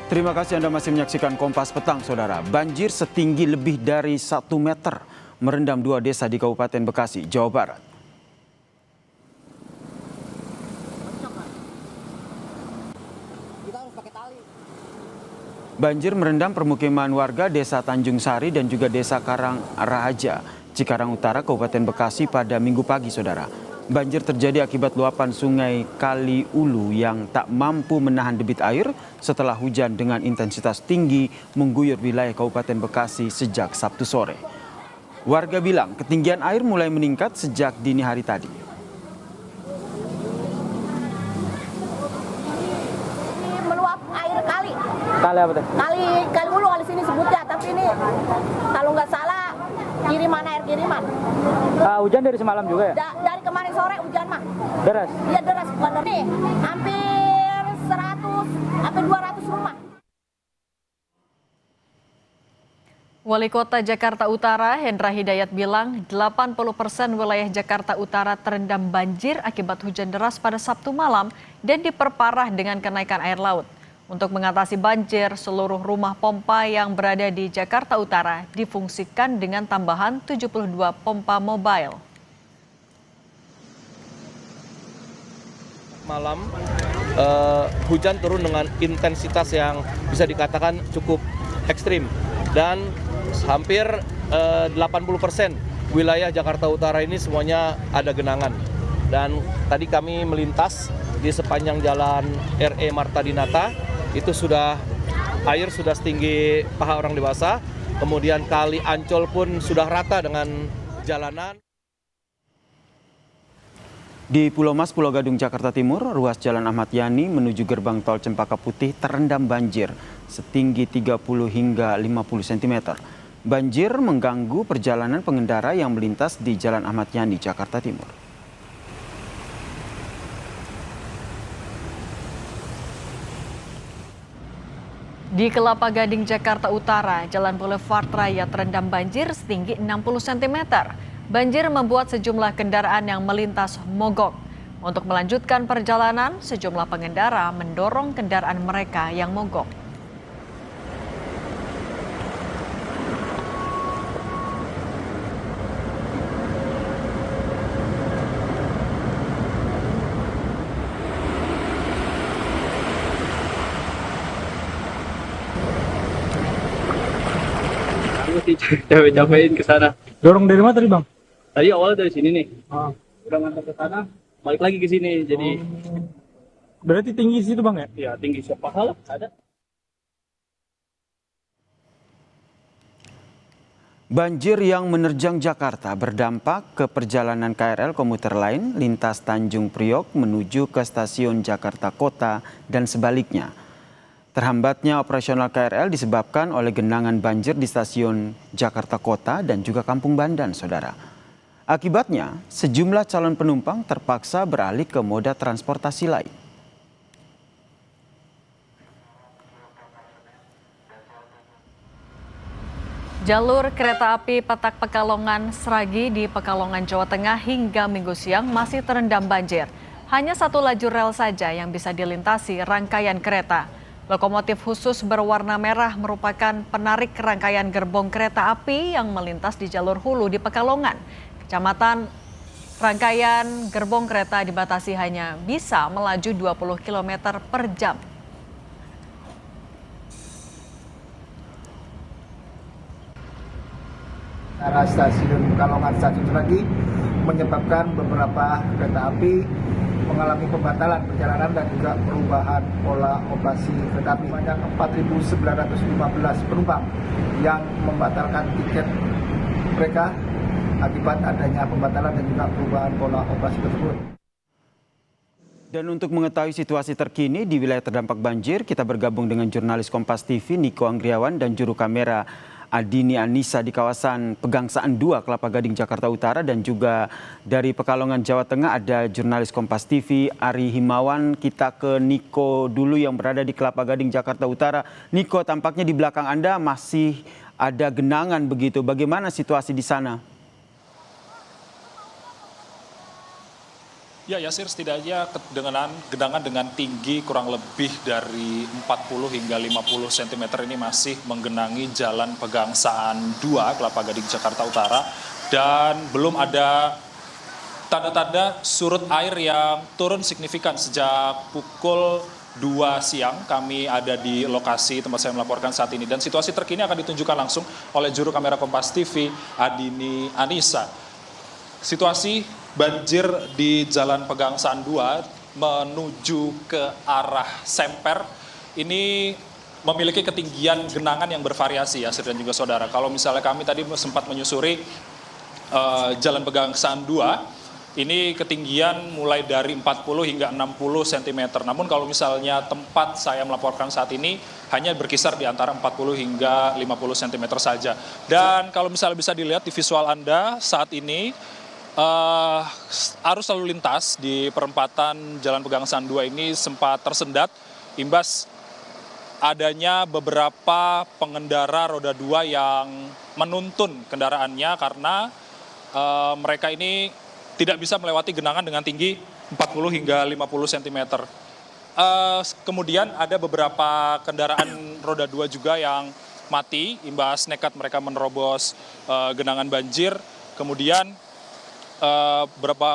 Terima kasih Anda masih menyaksikan Kompas Petang, Saudara. Banjir setinggi lebih dari 1 meter merendam 2 desa di Kabupaten Bekasi, Jawa Barat. Banjir merendam permukiman warga Desa Tanjung Sari dan juga Desa Karang Rahaja, Cikarang Utara, Kabupaten Bekasi pada Minggu pagi, Saudara. Banjir terjadi akibat luapan sungai Kali Ulu yang tak mampu menahan debit air setelah hujan dengan intensitas tinggi mengguyur wilayah Kabupaten Bekasi sejak Sabtu sore. Warga bilang ketinggian air mulai meningkat sejak dini hari tadi. Meluap air kali. Kali apa tuh? Kali Ulu kali sini sebutnya, tapi ini kalau nggak salah kiriman air kiriman. Hujan dari semalam juga ya? Dari kemarin sore hujan mah. Deras? Iya deras, bukan dari. Hampir 100, hampir 200 rumah. Wali Kota Jakarta Utara, Hendra Hidayat bilang 80% wilayah Jakarta Utara terendam banjir akibat hujan deras pada Sabtu malam dan diperparah dengan kenaikan air laut. Untuk mengatasi banjir, seluruh rumah pompa yang berada di Jakarta Utara difungsikan dengan tambahan 72 pompa mobile. Malam hujan turun dengan intensitas yang bisa dikatakan cukup ekstrim dan hampir 80% wilayah Jakarta Utara ini semuanya ada genangan. Dan tadi kami melintas di sepanjang jalan RE Marta Dinata, itu air sudah setinggi paha orang dewasa, kemudian kali Ancol pun sudah rata dengan jalanan. Di Pulau Mas, Pulau Gadung, Jakarta Timur, ruas Jalan Ahmad Yani menuju gerbang tol Cempaka Putih terendam banjir setinggi 30 hingga 50 cm. Banjir mengganggu perjalanan pengendara yang melintas di Jalan Ahmad Yani, Jakarta Timur. Di Kelapa Gading, Jakarta Utara, Jalan Boulevard Raya terendam banjir setinggi 60 cm. Banjir membuat sejumlah kendaraan yang melintas mogok. Untuk melanjutkan perjalanan, sejumlah pengendara mendorong kendaraan mereka yang mogok. Capek-capekin ke sana. Dorong dari mana tadi bang? Tadi awalnya dari sini nih. Udah ngantar ke sana, balik lagi ke sini. Jadi Berarti tinggi situ bang ya? ya tinggi sepaha lah ada. Banjir yang menerjang Jakarta berdampak ke perjalanan KRL komuter lain lintas Tanjung Priok menuju ke stasiun Jakarta Kota dan sebaliknya. Terhambatnya operasional KRL disebabkan oleh genangan banjir di stasiun Jakarta Kota dan juga Kampung Bandan, Saudara. Akibatnya, sejumlah calon penumpang terpaksa beralih ke moda transportasi lain. Jalur kereta api Petak Pekalongan Sragi di Pekalongan, Jawa Tengah hingga Minggu siang masih terendam banjir. Hanya satu lajur rel saja yang bisa dilintasi rangkaian kereta. Lokomotif khusus berwarna merah merupakan penarik rangkaian gerbong kereta api yang melintas di jalur hulu di Pekalongan. Kecamatan rangkaian gerbong kereta dibatasi hanya bisa melaju 20 km per jam. Arah stasiun Pekalongan stasiun lagi menyebabkan beberapa kereta api mengalami pembatalan perjalanan dan juga perubahan pola operasi kereta api. Banyak 4.915 penumpang yang membatalkan tiket mereka akibat adanya pembatalan dan juga perubahan pola operasi tersebut. Dan untuk mengetahui situasi terkini di wilayah terdampak banjir, kita bergabung dengan jurnalis Kompas TV Niko Anggriawan dan juru kamera Adini Anissa di kawasan Pegangsaan 2 Kelapa Gading, Jakarta Utara, dan juga dari Pekalongan, Jawa Tengah ada jurnalis Kompas TV Ari Himawan. Kita ke Niko dulu yang berada di Kelapa Gading, Jakarta Utara. Niko, tampaknya di belakang Anda masih ada genangan begitu. Bagaimana situasi di sana? Ya, Yasir, setidaknya genangan dengan tinggi kurang lebih dari 40 hingga 50 cm ini masih menggenangi Jalan Pegangsaan 2, Kelapa Gading, Jakarta Utara. Dan belum ada tanda-tanda surut air yang turun signifikan sejak pukul 2 siang. Kami ada di lokasi tempat saya melaporkan saat ini. Dan situasi terkini akan ditunjukkan langsung oleh juru kamera Kompas TV, Adini Anissa. Situasi banjir di Jalan Pegangsaan 2 menuju ke arah Semper ini memiliki ketinggian genangan yang bervariasi, ya, dan juga saudara. Kalau misalnya kami tadi sempat menyusuri Jalan Pegangsaan 2, ini ketinggian mulai dari 40 hingga 60 cm. Namun kalau misalnya tempat saya melaporkan saat ini hanya berkisar di antara 40 hingga 50 cm saja. Dan kalau misalnya bisa dilihat di visual Anda saat ini, arus lalu lintas di perempatan Jalan Pegangsaan 2 ini sempat tersendat imbas adanya beberapa pengendara roda 2 yang menuntun kendaraannya karena mereka ini tidak bisa melewati genangan dengan tinggi 40 hingga 50 cm. Kemudian ada beberapa kendaraan roda 2 juga yang mati imbas nekat mereka menerobos genangan banjir. Kemudian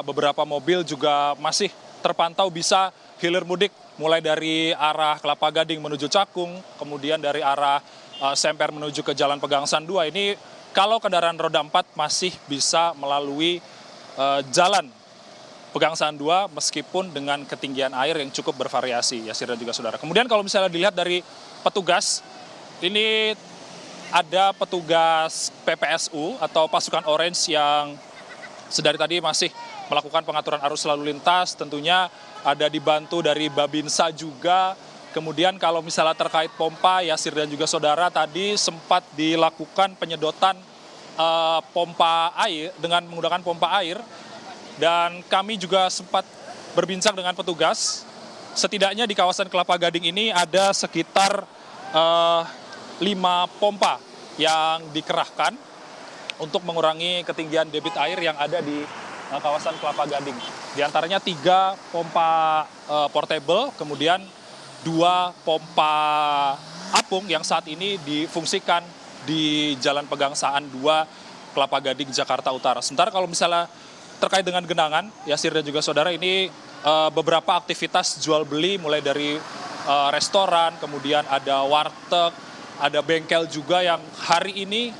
beberapa mobil juga masih terpantau bisa hilir mudik mulai dari arah Kelapa Gading menuju Cakung, kemudian dari arah Semper menuju ke Jalan Pegangsaan 2. Ini kalau kendaraan roda 4 masih bisa melalui Jalan Pegangsaan 2 meskipun dengan ketinggian air yang cukup bervariasi, ya, dan juga saudara. Kemudian kalau misalnya dilihat dari petugas, ini ada petugas PPSU atau pasukan Orange yang sedari tadi masih melakukan pengaturan arus lalu lintas, tentunya ada dibantu dari Babinsa juga. Kemudian kalau misalnya terkait pompa, Yasir dan juga saudara, tadi sempat dilakukan penyedotan pompa air dengan menggunakan pompa air. Dan kami juga sempat berbincang dengan petugas. Setidaknya di kawasan Kelapa Gading ini ada sekitar 5 pompa yang dikerahkan untuk mengurangi ketinggian debit air yang ada di kawasan Kelapa Gading. Di antaranya 3 pompa portable, kemudian 2 pompa apung yang saat ini difungsikan di Jalan Pegangsaan 2, Kelapa Gading, Jakarta Utara. Sementara kalau misalnya terkait dengan genangan, Yasir dan juga saudara, ini beberapa aktivitas jual beli mulai dari restoran, kemudian ada warteg, ada bengkel juga yang hari ini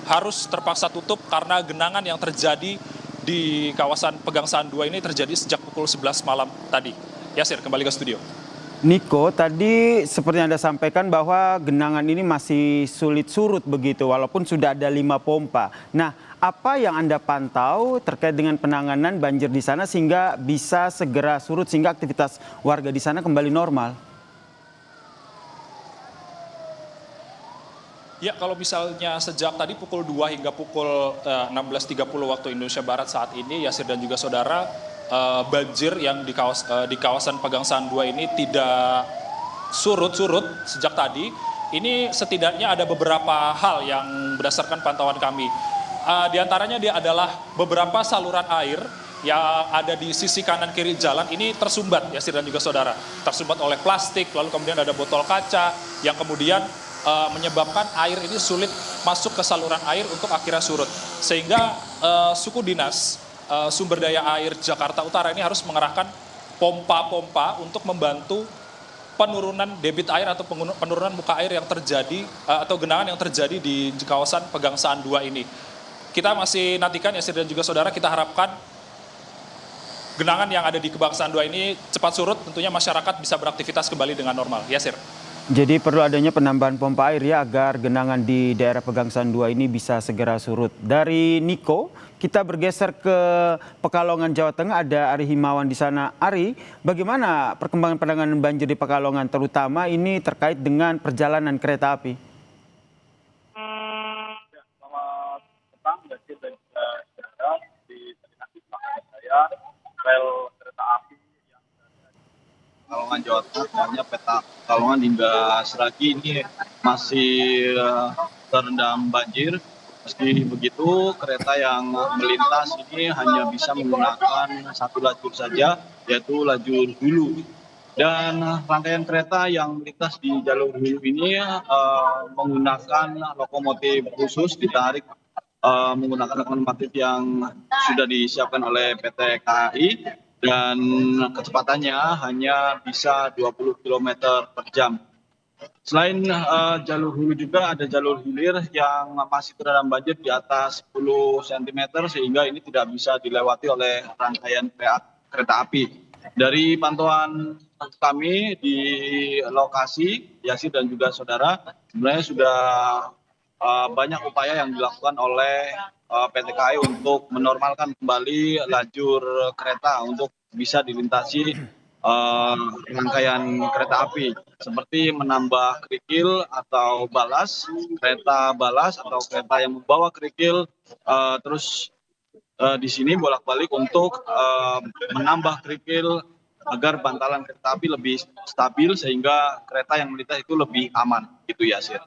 harus terpaksa tutup karena genangan yang terjadi di kawasan Pegangsaan 2 ini terjadi sejak pukul 11 malam tadi. Yasir, kembali ke studio. Niko, tadi seperti Anda sampaikan bahwa genangan ini masih sulit surut begitu walaupun sudah ada 5 pompa. Nah, apa yang Anda pantau terkait dengan penanganan banjir di sana sehingga bisa segera surut sehingga aktivitas warga di sana kembali normal? Ya, kalau misalnya sejak tadi pukul 2 hingga pukul 16.30 waktu Indonesia Barat saat ini, Yasir dan juga saudara, banjir yang di kawasan Pegangsaan 2 ini tidak surut-surut sejak tadi. Ini setidaknya ada beberapa hal yang berdasarkan pantauan kami. Di antaranya dia adalah beberapa saluran air yang ada di sisi kanan kiri jalan ini tersumbat, Yasir dan juga saudara. Tersumbat oleh plastik, lalu kemudian ada botol kaca yang kemudian menyebabkan air ini sulit masuk ke saluran air untuk akhirnya surut. Sehingga suku dinas sumber daya air Jakarta Utara ini harus mengerahkan pompa-pompa untuk membantu penurunan debit air atau penurunan muka air yang terjadi atau genangan yang terjadi di kawasan Pegangsaan 2 ini. Kita masih nantikan, Yasir dan juga saudara, kita harapkan genangan yang ada di Pegangsaan 2 ini cepat surut, tentunya masyarakat bisa beraktivitas kembali dengan normal. Yasir. Jadi perlu adanya penambahan pompa air ya agar genangan di daerah Pegangsaan 2 ini bisa segera surut. Dari Niko, kita bergeser ke Pekalongan, Jawa Tengah. Ada Ari Himawan di sana. Ari, bagaimana perkembangan penanganan banjir di Pekalongan, terutama ini terkait dengan perjalanan kereta api? Selamat petang, Yasir dan juga saudara. Di belakang saya, rel kereta api yang berada di Pekalongan, Jawa Tengah, tepatnya Pekalongan hingga Sragi ini masih terendam banjir. Meski begitu, kereta yang melintas ini hanya bisa menggunakan satu lajur saja, yaitu lajur hulu. Dan rangkaian kereta yang melintas di jalur hulu ini menggunakan lokomotif khusus ditarik menggunakan lokomotif yang sudah disiapkan oleh PT KAI dan kecepatannya hanya bisa 20 km per jam. Selain jalur hulu juga ada jalur hilir yang masih terendam banjir di atas 10 cm sehingga ini tidak bisa dilewati oleh rangkaian kereta api. Dari pantauan kami di lokasi, Yasir dan juga saudara, sebenarnya sudah banyak upaya yang dilakukan oleh PT KAI untuk menormalkan kembali lajur kereta untuk bisa dilintasi rangkaian kereta api, seperti menambah kerikil atau kereta balas atau kereta yang membawa kerikil, terus di sini bolak-balik untuk menambah kerikil agar bantalan kereta api lebih stabil sehingga kereta yang melintas itu lebih aman, gitu ya, Sir.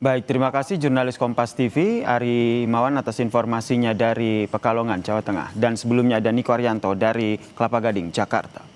Baik, terima kasih jurnalis Kompas TV Ari Mawan atas informasinya dari Pekalongan, Jawa Tengah. Dan sebelumnya ada Niko Arianto dari Kelapa Gading, Jakarta.